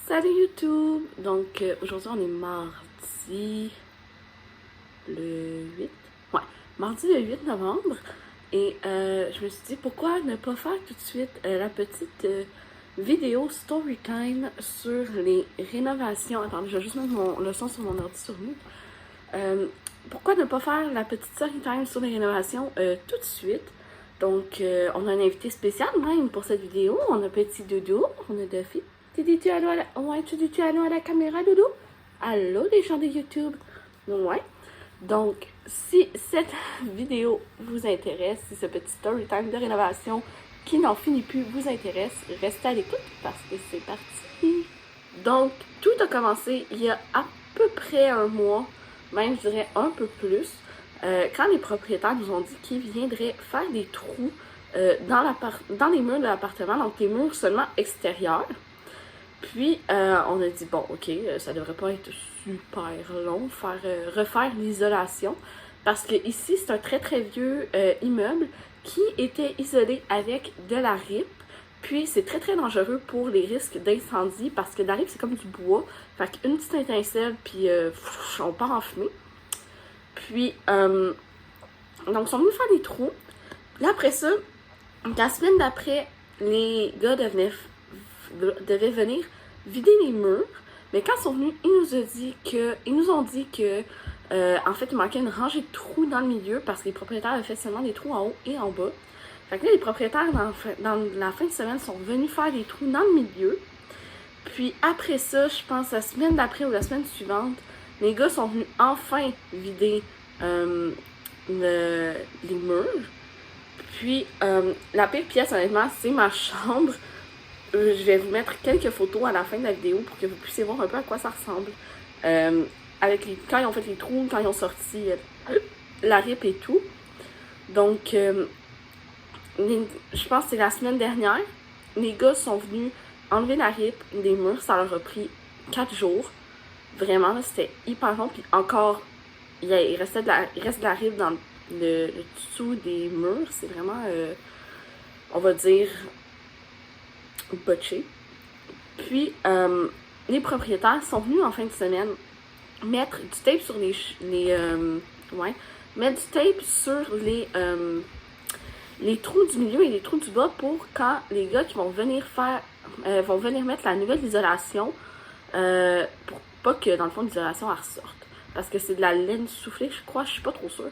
Salut YouTube! Donc aujourd'hui on est mardi le 8. Ouais, mardi le 8 novembre. Et je me suis dit pourquoi ne pas faire tout de suite la petite vidéo story time sur les rénovations. Attendez, je vais juste mettre le son sur mon ordi sur nous. Pourquoi ne pas faire la petite story time sur les rénovations tout de suite? Donc on a un invité spécial même pour cette vidéo. On a Petit Doudou, on a Duffy. Tu dis-tu allô à la... Ouais, tu dis-tu allô à la caméra, Doudou? Allô, les gens de YouTube? Ouais. Donc, si cette vidéo vous intéresse, si ce petit story time de rénovation qui n'en finit plus vous intéresse, restez à l'écoute parce que c'est parti! Donc, tout a commencé il y a à peu près un mois, même je dirais un peu plus, quand les propriétaires nous ont dit qu'ils viendraient faire des trous dans les murs de l'appartement, donc les murs seulement extérieurs. Puis, on a dit, bon, ok, ça devrait pas être super long, refaire l'isolation, parce que ici, c'est un très très vieux immeuble qui était isolé avec de la RIP, puis c'est très très dangereux pour les risques d'incendie, parce que la RIP, c'est comme du bois, fait qu'une petite étincelle, puis on part en fumée. Puis, donc, ils sont venus faire des trous. Là, après ça, la semaine d'après, les gars devaient venir vider les murs. Mais quand ils sont venus, ils nous ont dit que en fait, il manquait une rangée de trous dans le milieu parce que les propriétaires avaient fait seulement des trous en haut et en bas. Fait que là, les propriétaires, dans la fin de semaine, sont venus faire des trous dans le milieu. Puis après ça, je pense la semaine d'après ou la semaine suivante, les gars sont venus enfin vider les murs. Puis, la pire pièce, honnêtement, c'est ma chambre. Je vais vous mettre quelques photos à la fin de la vidéo pour que vous puissiez voir un peu à quoi ça ressemble. Quand ils ont fait les trous, quand ils ont sorti la RIP et tout. Donc, je pense que c'est la semaine dernière. Les gars sont venus enlever la RIP des murs. Ça leur a pris 4 jours. Vraiment, c'était hyper long. Puis encore, il reste de la RIP dans le dessous des murs. C'est vraiment, on va dire, botché. Puis, les propriétaires sont venus en fin de semaine mettre du tape sur mettre du tape sur les trous du milieu et les trous du bas pour quand les gars qui vont venir mettre la nouvelle isolation, pour pas que dans le fond l'isolation elle ressorte. Parce que c'est de la laine soufflée, je crois, je suis pas trop sûre.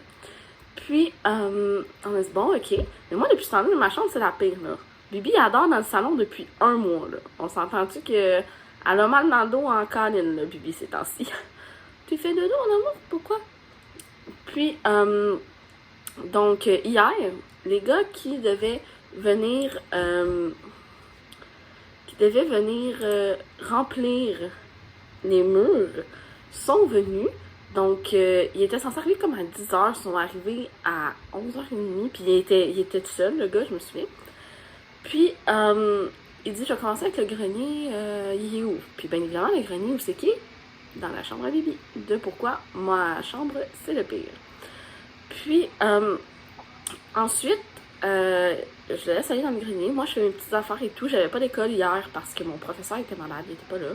Puis, on a dit, bon, ok. Mais moi, depuis ce temps-là, ma chambre, c'est la pire, là. Bibi adore dans le salon depuis un mois, là. On s'entend-tu que elle a mal dans le dos en canine, là, Bibi, ces temps-ci. Tu fais dodo, en amour? Pourquoi? Puis, donc, hier, les gars qui devaient venir remplir les murs sont venus. Donc, il était censé arriver comme à 10h, ils sont arrivés à 11h30, puis il était tout seul, le gars, je me souviens. Puis, il dit, je vais commencer avec le grenier, il est où? Puis, bien évidemment, le grenier, où c'est qui? Dans la chambre à Bibi. De pourquoi ma chambre, c'est le pire. Puis, ensuite, je le laisse aller dans le grenier. Moi, je fais mes petites affaires et tout. J'avais pas d'école hier parce que mon professeur était malade, il était pas là.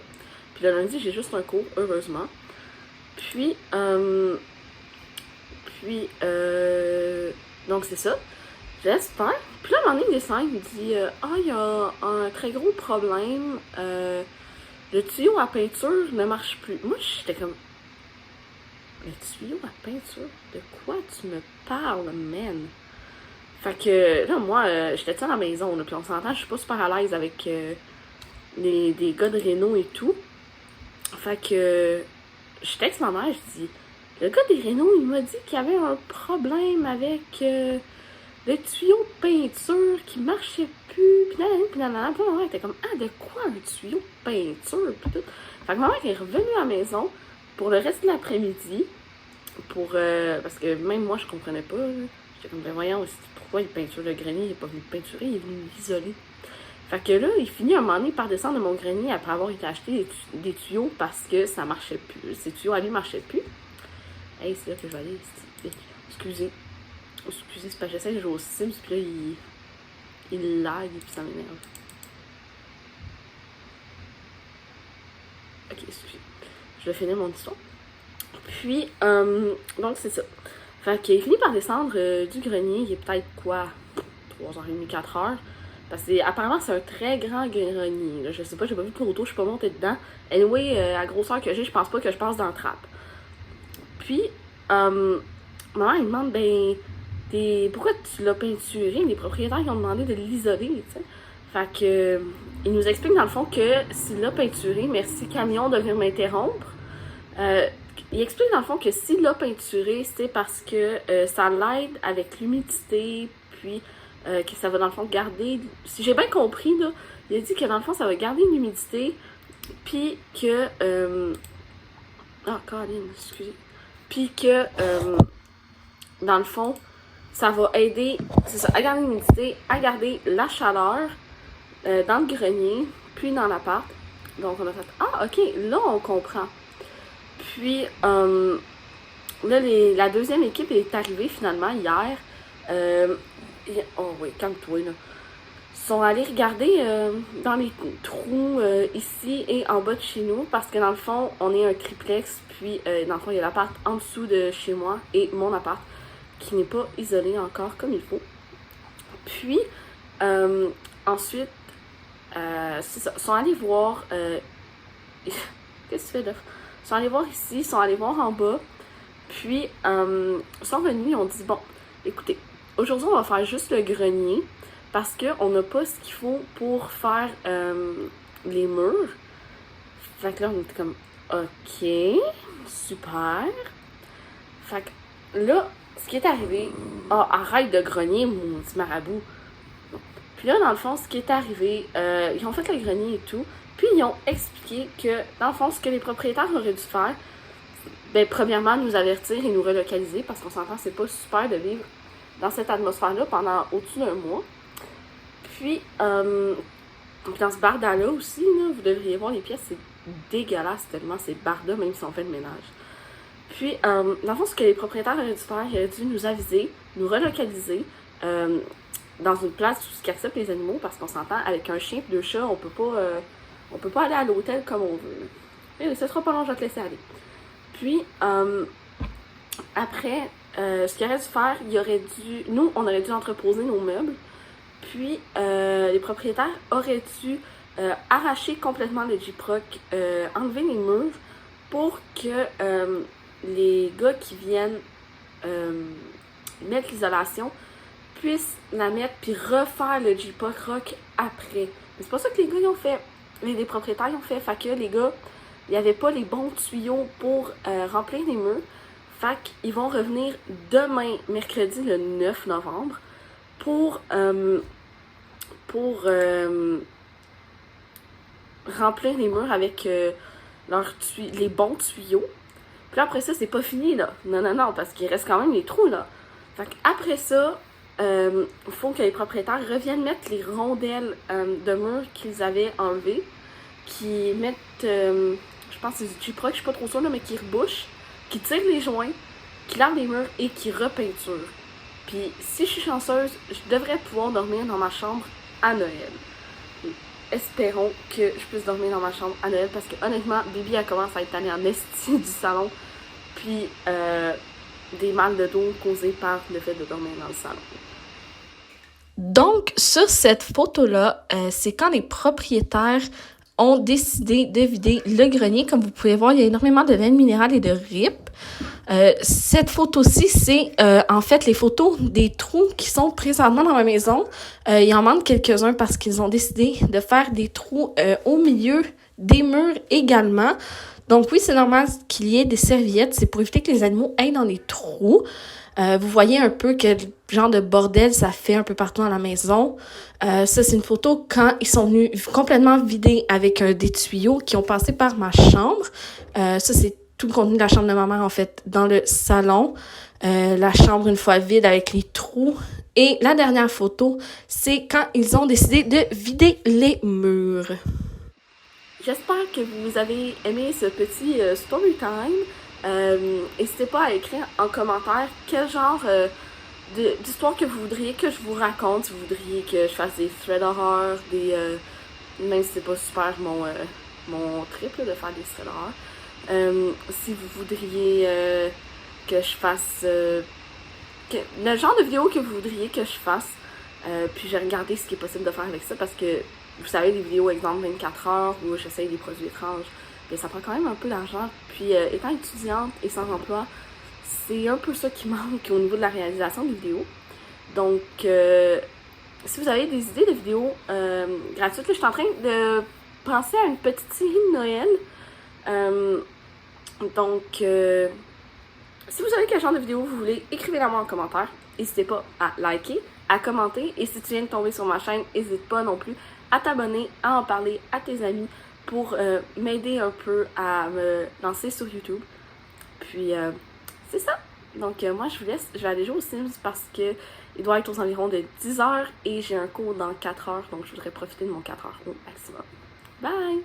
Puis le lundi, j'ai juste un cours, heureusement. Puis, donc c'est ça. J'espère. Puis là, à un moment donné, il descend, il me dit il y a un très gros problème. Le tuyau à peinture ne marche plus. Moi, j'étais comme. Le tuyau à peinture? De quoi tu me parles, man? Fait que là, moi, j'étais à la maison, là, puis on s'entend, je suis pas super à l'aise avec des gars de Renault et tout. Fait que je texte ma mère, je dis, le gars des Renault, il m'a dit qu'il y avait un problème avec le tuyau de peinture qui marchait plus, pis ma mère était comme, ah, de quoi un tuyau de peinture, pis tout. Fait que ma mère est revenue à la maison pour le reste de l'après-midi, parce que même moi, je comprenais pas, j'étais comme, ben voyons, pourquoi il peinture le grenier, il est pas venu peinturer, il est venu l'isoler. Fait que là, il finit un moment donné par descendre de mon grenier après avoir été acheter des tuyaux parce que ça marchait plus. Ces tuyaux à lui marchaient plus. Hey, c'est là que je vais aller. Excusez, c'est parce que j'essaie de jouer aux Sims, puis là, il lag et puis ça m'énerve. Ok, excusez. Je vais finir mon histoire. Puis, donc c'est ça. Fait qu'il finit par descendre du grenier, il est peut-être quoi, 3h30, 4h. Parce que apparemment c'est un très grand grenier. Là. Je sais pas, j'ai pas vu de photo, je suis pas montée dedans. Anyway, à la grosseur que j'ai, je pense pas que je passe dans la trappe. Puis, maman, il demande, ben, pourquoi tu l'as peinturé? Les propriétaires ils ont demandé de l'isoler, tu sais. Fait que, il nous explique dans le fond que s'il l'a peinturé, merci camion de venir m'interrompre. Il explique dans le fond que s'il l'a peinturé, c'est parce que ça l'aide avec l'humidité, puis que ça va dans le fond garder... Si j'ai bien compris, là, il a dit que dans le fond, ça va garder l'humidité, puis que... Ah, Colin, excusez. Puis que, dans le fond, ça va aider, c'est ça, à garder l'humidité, à garder la chaleur dans le grenier, puis dans l'appart. Donc, on a fait, ah, ok, là, on comprend. Puis, là, la deuxième équipe est arrivée finalement hier. Oh oui, calme-toi, là. Ils sont allés regarder dans les trous ici et en bas de chez nous parce que dans le fond, on est un triplex. Puis, dans le fond, il y a l'appart en dessous de chez moi et mon appart qui n'est pas isolé encore comme il faut. Puis, ensuite, c'est ça. Ils sont allés voir... Qu'est-ce que tu fais là? Ils sont allés voir ici, ils sont allés voir en bas. Puis, ils sont venus, ils ont dit, bon, écoutez, aujourd'hui, on va faire juste le grenier parce qu'on n'a pas ce qu'il faut pour faire les murs. Fait que là, on était comme, ok, super. Fait que là, ce qui est arrivé, arrête de grogner, mon petit marabout. Puis là, dans le fond, ce qui est arrivé, ils ont fait le grenier et tout. Puis ils ont expliqué que, dans le fond, ce que les propriétaires auraient dû faire, ben, premièrement, nous avertir et nous relocaliser, parce qu'on s'entend, c'est pas super de vivre dans cette atmosphère-là pendant au-dessus d'un mois. Puis, dans ce barda-là aussi, là, vous devriez voir les pièces, c'est dégueulasse tellement ces bardas, même si on fait le ménage. Puis, dans le fond, ce que les propriétaires auraient dû faire, ils auraient dû nous aviser, nous relocaliser dans une place où ils acceptent les animaux, parce qu'on s'entend, avec un chien et 2 chats, on peut pas aller à l'hôtel comme on veut. Mais ce sera pas long, je vais te laisser aller. Puis, après, ce qu'il aurait dû faire, nous, on aurait dû entreposer nos meubles. Puis, les propriétaires auraient dû arracher complètement le Gyproc, enlever les murs pour que les gars qui viennent mettre l'isolation puissent la mettre puis refaire le Gyproc après. Mais c'est pas ça que les gars ils ont fait. Les propriétaires ils ont fait. Fait que les gars, il n'y avait pas les bons tuyaux pour remplir les murs. Fait qu'ils vont revenir demain, mercredi le 9 novembre, pour remplir les murs avec les bons tuyaux. Puis là, après ça, c'est pas fini, là. Non, parce qu'il reste quand même les trous, là. Fait qu'après ça, il faut que les propriétaires reviennent mettre les rondelles de murs qu'ils avaient enlevées, qui mettent, je pense que c'est du Gyproc, je suis pas trop sûre, là, mais qui rebouchent, qui tirent les joints, qui lavent les murs et qui repeinturent. Puis, si je suis chanceuse, je devrais pouvoir dormir dans ma chambre à Noël. Espérons que je puisse dormir dans ma chambre à Noël parce que honnêtement, Bibi elle commence à être allée en esti du salon. Puis des mal de dos causés par le fait de dormir dans le salon. Donc, sur cette photo-là, c'est quand les propriétaires ont décidé de vider le grenier. Comme vous pouvez voir, il y a énormément de laine minérale et de rip. Cette photo-ci, c'est en fait les photos des trous qui sont présentement dans ma maison. Il en manque quelques-uns parce qu'ils ont décidé de faire des trous au milieu des murs également. Donc oui, c'est normal qu'il y ait des serviettes. C'est pour éviter que les animaux aillent dans les trous. Vous voyez un peu quel genre de bordel ça fait un peu partout dans la maison. Ça, c'est une photo quand ils sont venus complètement vider avec des tuyaux qui ont passé par ma chambre. Ça, c'est tout le contenu de la chambre de ma mère, en fait, dans le salon. La chambre, une fois vide, avec les trous. Et la dernière photo, c'est quand ils ont décidé de vider les murs. J'espère que vous avez aimé ce petit story time. N'hésitez pas à écrire en commentaire quel genre d'histoire que vous voudriez que je vous raconte. Si vous voudriez que je fasse des threads horreur, même si c'est pas super mon trip là, de faire des thrillers. Si vous voudriez que je fasse le genre de vidéo que vous voudriez que je fasse, puis j'ai regardé ce qui est possible de faire avec ça parce que vous savez, des vidéos exemple 24 heures où j'essaye des produits étranges, mais ça prend quand même un peu d'argent. Puis étant étudiante et sans emploi, c'est un peu ça qui manque au niveau de la réalisation des vidéos. Donc si vous avez des idées de vidéos gratuites, là, je suis en train de penser à une petite série de Noël. Si vous savez quel genre de vidéo vous voulez, écrivez-la moi en commentaire. N'hésitez pas à liker, à commenter. Et si tu viens de tomber sur ma chaîne, n'hésite pas non plus à t'abonner, à en parler à tes amis pour m'aider un peu à me lancer sur YouTube. Puis c'est ça. Donc moi je vous laisse, je vais aller jouer aux Sims parce que il doit être aux environs de 10 heures et j'ai un cours dans 4 heures, donc je voudrais profiter de mon 4 heures au maximum. Bye!